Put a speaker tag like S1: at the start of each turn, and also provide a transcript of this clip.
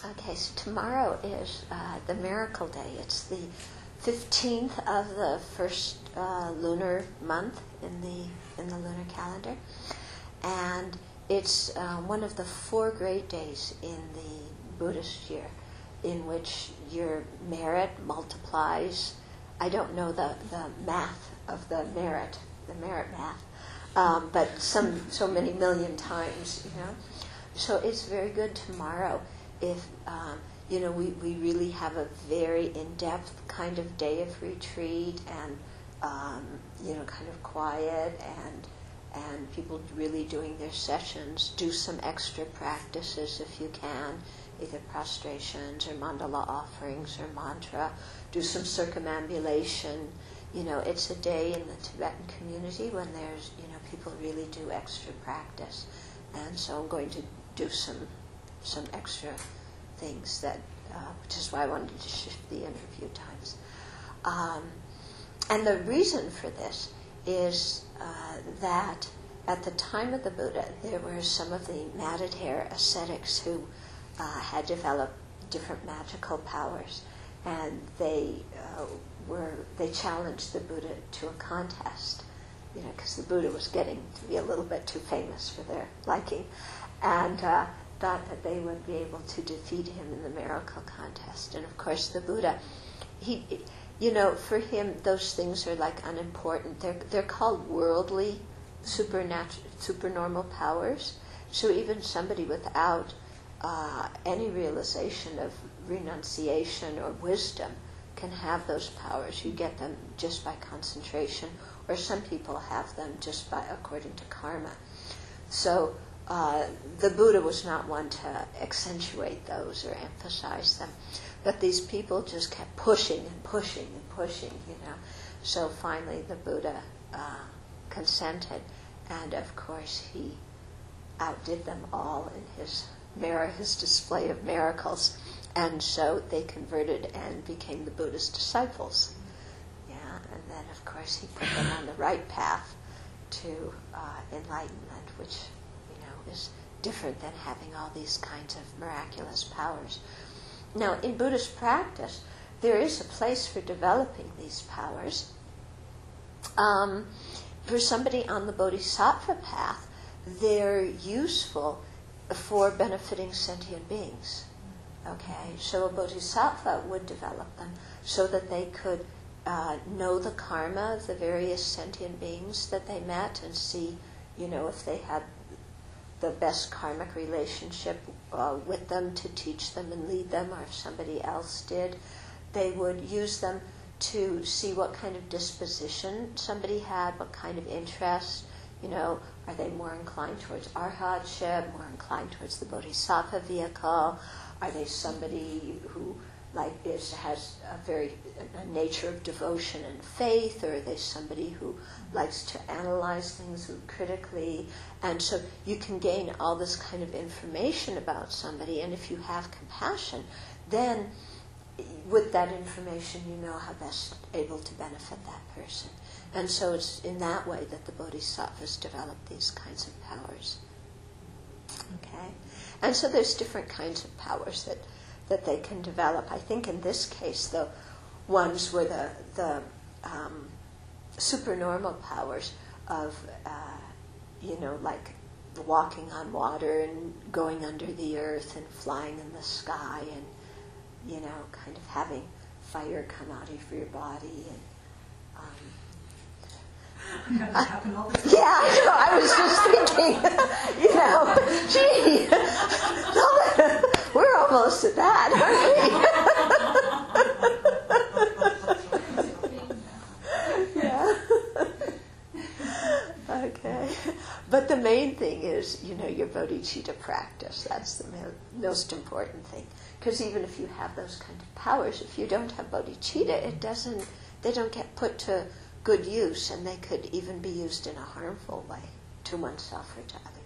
S1: Okay, so tomorrow is the Miracle Day. It's the 15th of the first lunar month in the lunar calendar, and it's one of the 4 great days in the Buddhist year, in which your merit multiplies. I don't know the math of the merit math, but so many million times, So it's very good tomorrow if, we really have a very in-depth kind of day of retreat and, kind of quiet and people really doing their sessions. Do some extra practices if you can, either prostrations or mandala offerings or mantra. Do some circumambulation. It's a day in the Tibetan community when there's, people really do extra practice. And so I'm going to do some extra things which is why I wanted to shift the interview times. And the reason for this is that at the time of the Buddha, there were some of the matted hair ascetics who had developed different magical powers, and they challenged the Buddha to a contest, because the Buddha was getting to be a little bit too famous for their liking, and thought that they would be able to defeat him in the miracle contest. And of course the Buddha, he, for him those things are like unimportant. They're called worldly, supernormal powers. So even somebody without any realization of renunciation or wisdom can have those powers. You get them just by concentration, or some people have them just by according to karma. So the Buddha was not one to accentuate those or emphasize them, but these people just kept pushing and pushing and pushing, So finally the Buddha consented, and of course he outdid them all in his display of miracles, and so they converted and became the Buddha's disciples. And then of course he put them on the right path to enlightenment, which is different than having all these kinds of miraculous powers. Now, in Buddhist practice, there is a place for developing these powers. For somebody on the Bodhisattva path, they're useful for benefiting sentient beings. Okay, so a Bodhisattva would develop them so that they could know the karma of the various sentient beings that they met and see, if they had the best karmic relationship with them to teach them and lead them, or if somebody else did. They would use them to see what kind of disposition somebody had, what kind of interest. Are they more inclined towards arhatship, more inclined towards the bodhisattva vehicle? Are they somebody who has a nature of devotion and faith, or are they somebody who likes to analyze things critically? And so you can gain all this kind of information about somebody, and if you have compassion, then with that information you know how best able to benefit that person. And so it's in that way that the bodhisattvas develop these kinds of powers. Okay? And so there's different kinds of powers that they can develop. I think in this case, the ones were the supernormal powers of, like walking on water and going under the earth and flying in the sky and, kind of having fire come out of your body and I was just thinking, gee, we're almost at that, aren't we? Okay. But the main thing is, your bodhicitta practice. That's the most important thing. Because even if you have those kind of powers, if you don't have bodhicitta, they don't get put to good use, and they could even be used in a harmful way to oneself or to others.